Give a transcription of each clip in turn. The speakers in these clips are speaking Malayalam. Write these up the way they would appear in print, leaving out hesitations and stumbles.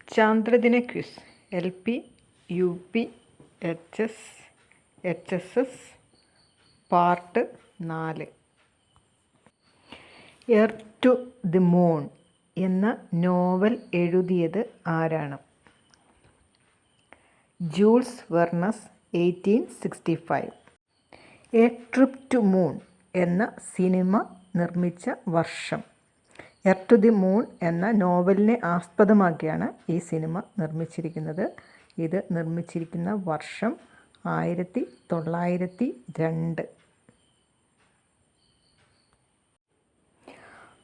ചാന്ദ്രദിന quiz LP, UP, HSS part 4. Earth to the Moon എന്ന നോവൽ എഴുതിയത് ആരാണ്? Jules Verne's, 1865. A trip to moon എന്ന സിനിമ നിർമ്മിച്ച വർഷം? എർത്ത് ടു ദി മൂൺ എന്ന നോവലിനെ ആസ്പദമാക്കിയാണ് ഈ സിനിമ നിർമ്മിച്ചിരിക്കുന്നത്. ഇത് നിർമ്മിച്ചിരിക്കുന്ന വർഷം 1902.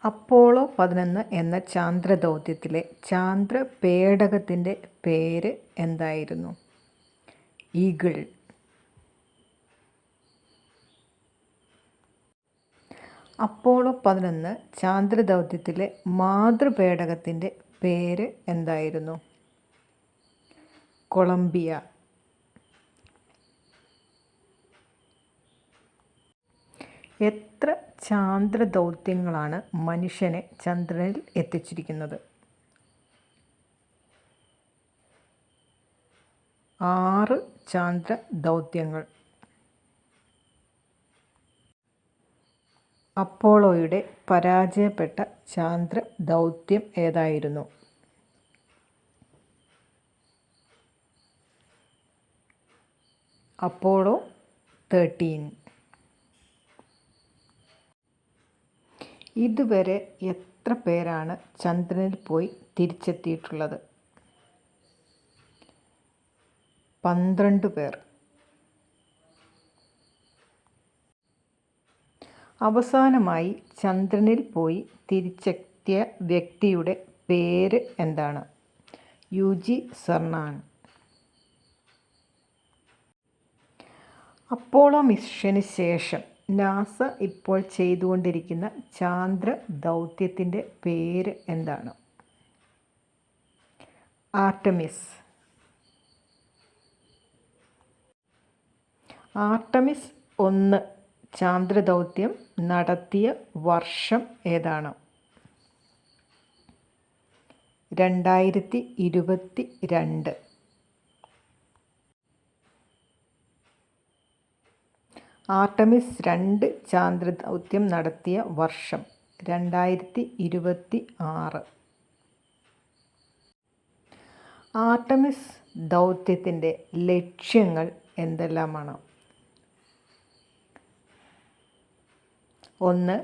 അപ്പോളോ 11 എന്ന ചാന്ദ്രദൗത്യത്തിലെ ചാന്ദ്രപേടകത്തിൻ്റെ പേര് എന്തായിരുന്നു? ഈഗിൾ. അപ്പോളോ 11 ചാന്ദ്രദൗത്യത്തിലെ മാതൃപേടകത്തിൻ്റെ പേര് എന്തായിരുന്നു? കൊളംബിയ. എത്ര ചാന്ദ്രദൗത്യങ്ങളാണ് മനുഷ്യനെ ചന്ദ്രനിൽ എത്തിച്ചിരിക്കുന്നത്? 6 ചാന്ദ്രദൗത്യങ്ങൾ. അപ്പോളോയുടെ പരാജയപ്പെട്ട ചാന്ദ്രദൗത്യം ഏതായിരുന്നു? അപ്പോളോ 13. ഇതുവരെ എത്ര പേരാണ് ചന്ദ്രനിൽ പോയി തിരിച്ചെത്തിയിട്ടുള്ളത്? 12 പേർ. അവസാനമായി ചന്ദ്രനിൽ പോയി തിരിച്ചെത്തിയ വ്യക്തിയുടെ പേര് എന്താണ്? യൂജി സെർനാൻ. അപ്പോളോ മിഷന് ശേഷം നാസ ഇപ്പോൾ ചെയ്തുകൊണ്ടിരിക്കുന്ന ചാന്ദ്ര ദൗത്യത്തിൻ്റെ പേര് എന്താണ്? ആർടെമിസ്. ആർടെമിസ് 1 ചാന്ദ്രദൗത്യം നടത്തിയ വർഷം ഏതാണ്? 2022. ആർടെമിസ് 2 ചാന്ദ്രദൗത്യം നടത്തിയ വർഷം 2026. ആർടെമിസ് ദൗത്യത്തിൻ്റെ ലക്ഷ്യങ്ങൾ എന്തെല്ലാമാണ്? 1.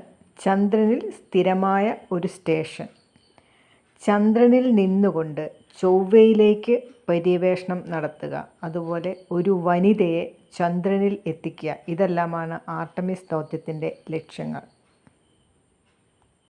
ചന്ദ്രനിൽ സ്ഥിരമായ ഒരു സ്റ്റേഷൻ. ചന്ദ്രനിൽ നിന്നുകൊണ്ട് ചൊവ്വയിലേക്ക് പര്യവേഷണം നടത്തുക. അതുപോലെ ഒരു വനിതയെ ചന്ദ്രനിൽ എത്തിക്കുക. ഇതെല്ലാമാണ് ആർടെമിസ് ദൗത്യത്തിൻ്റെ ലക്ഷ്യങ്ങൾ.